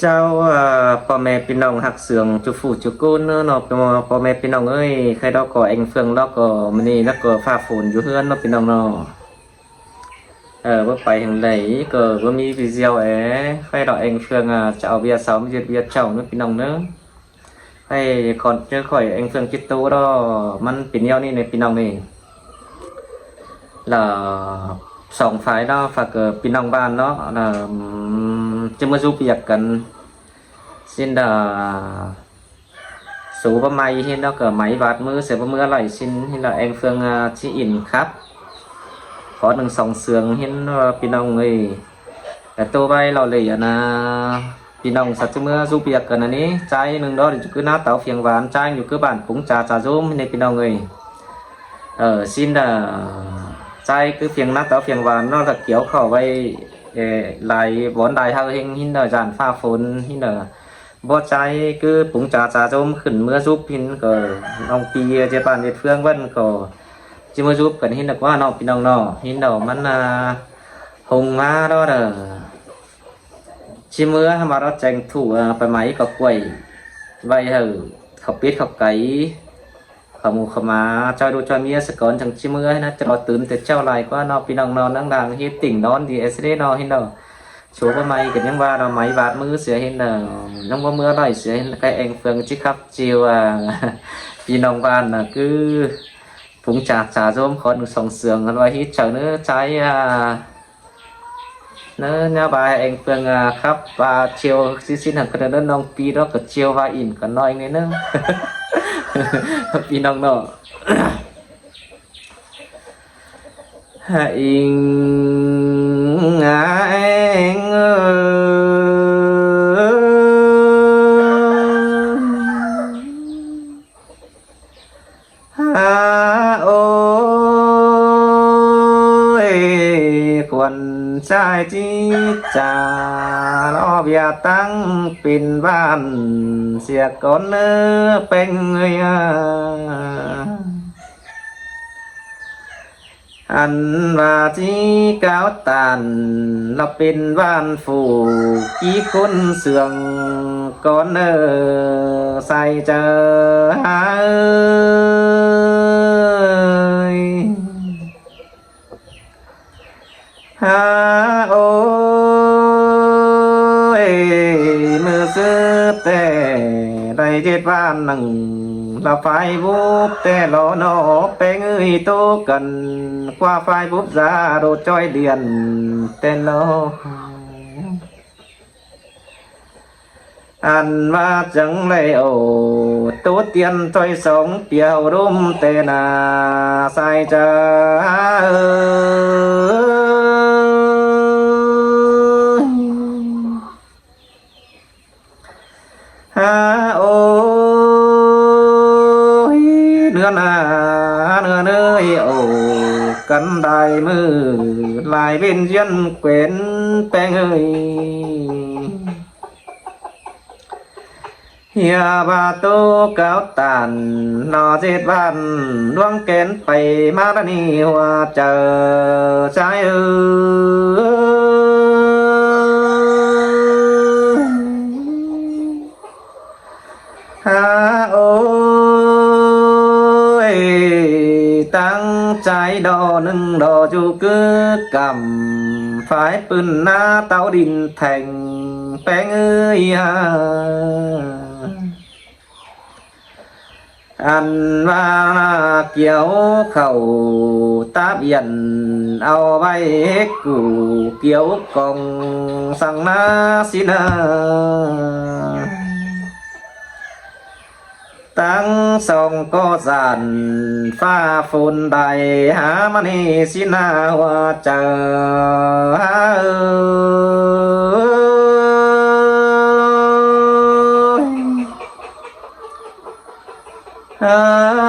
เจ้าพ่อแม่พี่น้องหักเสืองจุฟูจุกูนเนาะพ่อแม่พี่น้องเอ้ยใครดอกก็เอ็งเฟืองดอกก็มื้อนี้แล้วก็ฟ้าฝนอยู่เฮือนเนาะพี่น้องเนาะบ่ไปทางใดก็บ่มีวิเซียวใครดอกเอ็งเฟืองจะเอาเวียเสามายึดเวียเจ้าเนาะพี่น้องเนาะให้ก่อนเจอข่อยเอ็งเฟืองจิตโตดอมันเป็นแนวนี้ในพี่น้องนี่แล้วสองฝ่ายเนาะฝากพี่น้องบ้านเนาะจะมาสู้เปียกกัน xin số ba máy hiện đó cỡ máy bát mưa sẽ mưa lại xin hiện là em Phương chỉ in khắp có đừng sòng sườn hiện pinong người tô bay lò lì là pinong sạch cho mưa giúp việc cần này trái nương đó thì cứ nát táo phiền ván trái nhiều cơ bản cũng trà zoom này pinong người xin là trái cứ phiền nát táo phiền ván nó là kéo khẩu vay lại bón đài hơi hình hiện là dàn pha phun hiện làบ่ใจคือปุ๋งจ่าจมขึ้นเมื่อซุปพินก็น้องปีเจปานเด็ดเฟืองวันก็จิมาซุปกันเห็นดอกว่าน้องพี่น้องเนาะเห็นดอกมันหงมาđóเด้อจิเมื่อมาเราแจงถูไปไหมก็กล้วยใบเขาปิดเขาไก่เขาหมูเขามาจอยดูจอยเมียสก่อนจังจิเมื่อนะจะรอตื่นแต่เจ้าไรก็น้องพี่น้องนอนดังๆเฮ็ดติ่งนอนดีเอสเดนอนเห็นดอกsố cái máy cái những ba là máy bát mưa sửa hình là trong có mưa lại sửa hình cái anh Phương chỉ khắp chiều vì nông ban là cứ phúng trà rôm khó được sòng sườn rồi hít chờ nữa trái nó nhà bài anh Phương khắp và chiều xin hàng cái đó nông pi đó cả chiều và in cả nói này nữa vì nông nọ in anh ơi quần trai chi trà lo bia tăng pin van xiết con nơ bên người anh và chỉ cáo tàn làเป็นบ้านฝูกี่คนเสื่องก่อนใส่เจอหาหาโอ้ยมือซื้อแต่ได้เจ็ดบ้านหนึ่งlà phải bút tè lò nó bé người tô cần qua phải bút ra đồ choi điền tên lo ăn và chẳng lẽ ổ tốt tiền choi sống piao đôm tè na sai cha ha ô nửa nơi ổ cắn đài mưa lại bên dân quên bé ơi hiệp bà tô cáo tàn nó chết ban đoan kén bay má đã đi hoa chờ trái ơi ha ô tăng trái đỏ nâng đỏ chú cứ cầm phải bưng na tao đình thành bé ơi ăn và kéo khẩu tá biển ao bay hết củ kéo còng sang na xin tăng song có giàn pha phun đầy há mani xin hoa chờ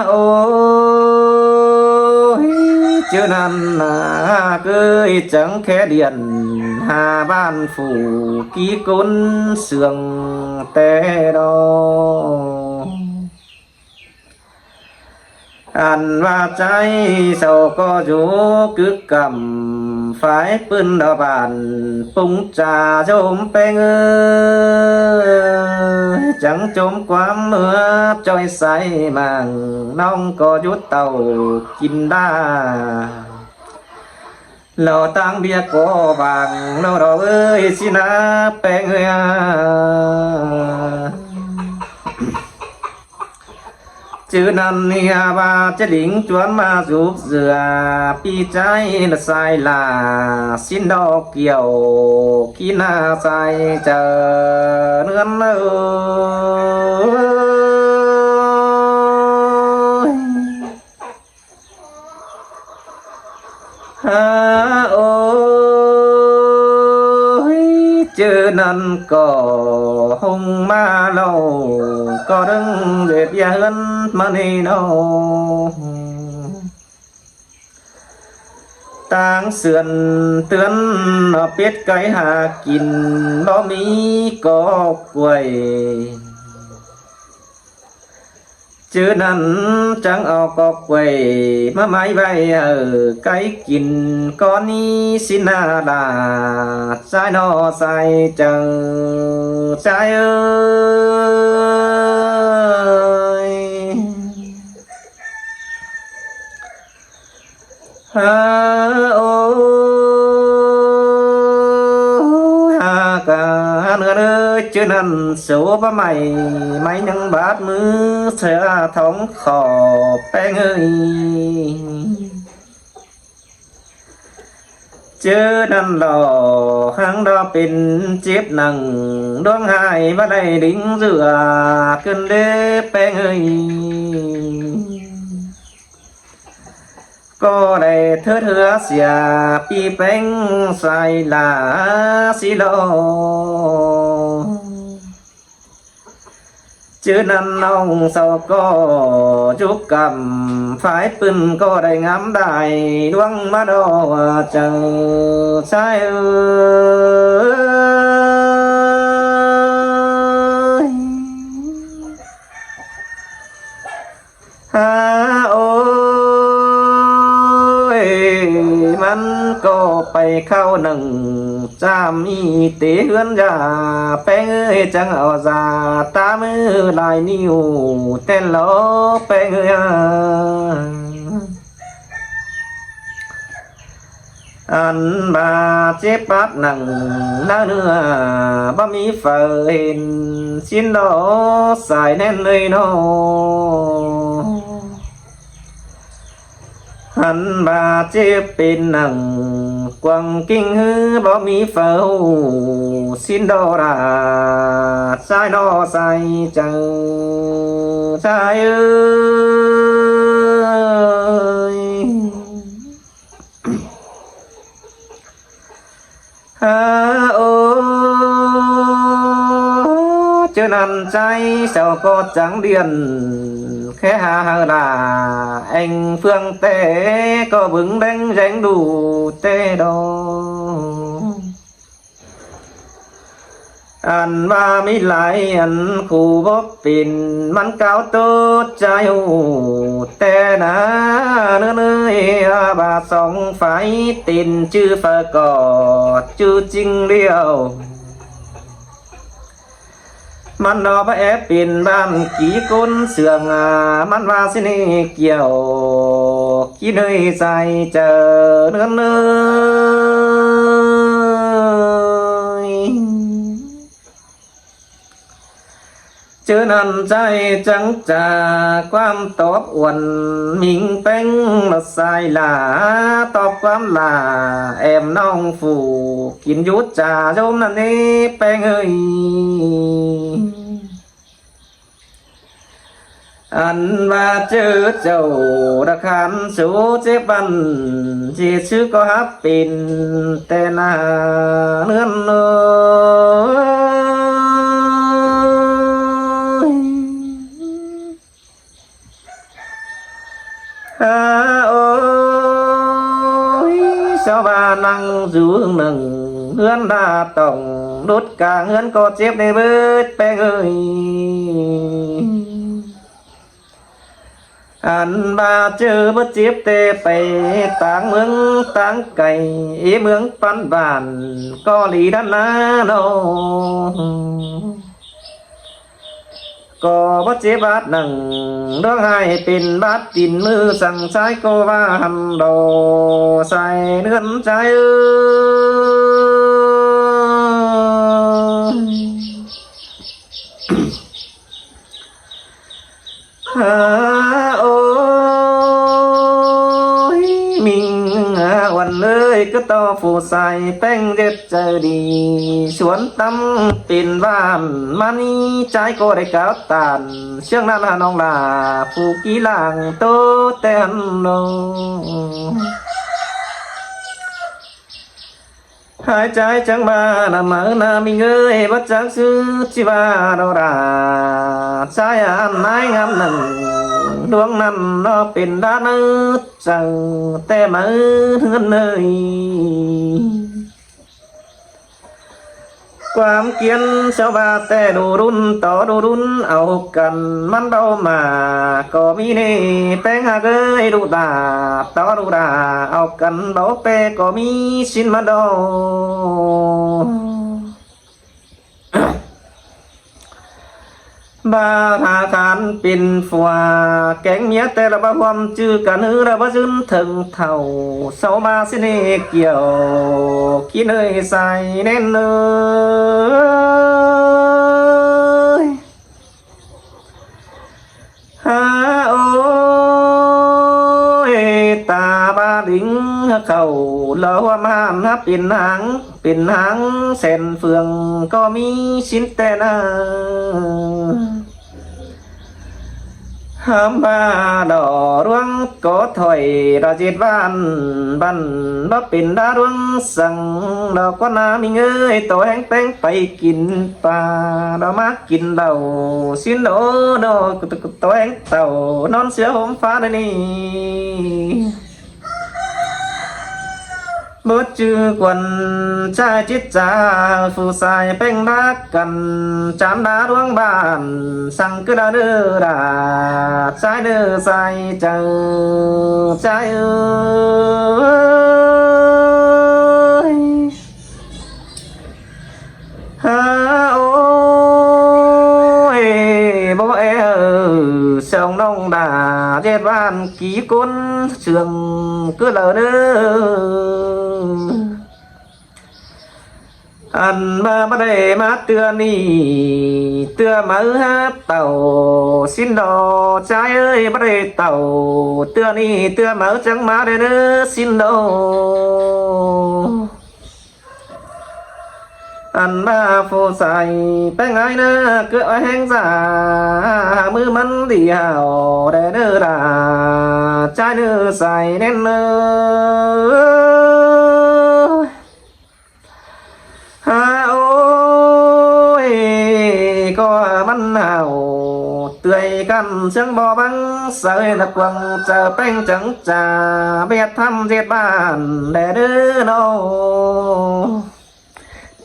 ôi chưa năn cưới chẳng khẽ điện hà ban phủ ký côn sườn tê đô ăn và trái sầu có chú cứ cầm ฝ่ายปืนดาบานปุงจ่าโจมแปงจังจมความเมื่อจอยใสมังน้องก็ยุดเต่ากินได้เราตั้งเบียก็บางเราเอ้ยสินะแปงchữ năn nia ba chế đỉnh chuan ma giúp dừa pi trái là sai là xin đo kiều khi na sai chờ nương ơi ha ôi chữ năn có hung ma lâu có đứng dệt ya hơn mà đi đâu tang sườn tươn nó biết cái hà kín nó mi có quầy chứ năn chẳng ao có quầy mà máy bay ở cái kín con ni xin là trái nó sai chờ trái ơi ha ô ha cả nữa ơi chứ năn số ba mày mày nhăng bát mưa sẽ thống khổ bé ơi chứ năn lò hang đóเป็นเจ็บหนังดวงหายว่าได้ดิ้งเรือขึ้นเด้แป้งเอ้ยก็ได้เธอเสียปีแป้งใส่ลาสิโลchứ năn ông sau có chúc cầm phải pin có đầy ngắm đài đoan má đô chờ trái ơi ha ôiมันก็ไปเข้าหนึ่งจามีเตะเฮือนยาแป้งเอ้ยจังเอาซาตามือลายนิ้วเต้นล้อแป้งเอ้ยอันบาเจ็บปัดหนังหน้าเนื้อบะมีเฟินชิ้นดอใส่แน่นเลยเนาะหันบาเจ็บเป็นหนังกวางกิ้งฮือบ่มีเฝ้าสินดอราสายนอใส่เจอชายเอ้ยฮาโอเจอนันใจเจ้าก็จังเดียนแค่hà là anh phương tế có vững đánh ránh đủ tê đô anh ba mi lại anh khu bóp pinมันcao tốt trái hù tê ná nữa nơi bà sống phải tin chứ phở cỏ chứ chinh liềuมันดอพระแอบเป็นบ้านกี่ก้นเสืองมันว่าสินี่เกี่ยวกี่เนยใส่เจอเนื้อเนยเจอนันใจจังจากความตอบอวนมิงเป้งมาใส่ลาตอบความลาแอมน้องฝูกินยุดจ่าโยมนั่นนี่แป้งเอ้ยอันว่าเจอเจ้าระคันสูเจ็บบันจีชื่อก็ฮับปินแต่นาเนื้อเนยโอ้ยชาวบ้านนั่งอยู่หนึ่งเฮือนดาต้องดุดกลางเฮือนก็เจ็บในเบิดแป้งเอ้ย อ อันบาเจอบ่เจ็บแต่ไปต่างเมืองต่างไก่เมืองปันบ้านก็หลีด้านนาโนก็บ่เจ็บบาดหนังร้องไห้เป็นบาดตินมือสั่งใช้ก็ว่าหันโดใส่เนื้อนใจโอ้ยมิงวันเลยก็ต่อผู้ใส่แป้งเด็ดเจอดีสวนตำเป็นบ้านมานี่ใจก็ได้ก้าวตานเชื่องนั้นน้องลาผู้กี่หลังโตเต้นโนหายใจจังมานามานามีเงยบัดจักซื้อที่ว่าเราราใจอันไหนงามหนึ่งดวงนั้นเราเป็นด้านจังแต่มาเฮือนเนยความเกียนชาวบ้านแต่ดูรุ่นต่อดูรุ่นเอากันมันเดามาก็มีนี่แป้งหาเกยดูดาต่อดูดาเอากันเบาเปก็มีสินมาดอบาทาทานเป็นฝัวแกงเมียแต่ละบ่ความจื้อกันหือละบ่ซึนถึงเท่าเสามาสิเนเกี่ยวขี้เนยใส่แน่นเลยฮาโอ้ยตาบาดิงเข้าเลาว่ามานับเป็นหางเส้นเฟืองก็มีชิ้นแต่นาห้ามบาดอร่วงก็ถอยเราจิตบ้านบ่เป็นดาร่วงสั่งเราก็น้ามีเงยตัวแห้งแป้งไปกินปลาเรามากินเหล้าสินโดตัวแห้งเต่านอนเสือห่มฟ้าได้นี่บดจือกวนชายจิตจาผู้สายเป่งรักกันจำดาดวงบ้านสั่งก็ดาเด้อดาใจเด้อใจเจอใจฮาโอ้ยบ่สองน้องดาเจ็ดบ้านกี่คนเชื่องก็ดาเด้ออันมาบ่ได้มาเตือนนี่เตือมือเต่าสินดอใจเอ้ยบ่ได้เต่าเตือนี่เตือมือจังมาได้เด้อสินดออันมาผู้ใส่แป้งไงนะเกือแห้งจ่ามือมันเดียวได้เด้อดาใจเด้อใส่แน่นเนฮาโอ้ยก็มันหนาวเตื่อยกันเชิงบ่อบังเสยตะกวังเจอแป้งจังจ่าเบียดทำเจ็ดบ้านแด่เด้อโน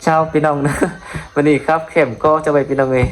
เจ้าพี่น้องนะวันนี้ครับเข้มก็จะไปพี่น้องเลย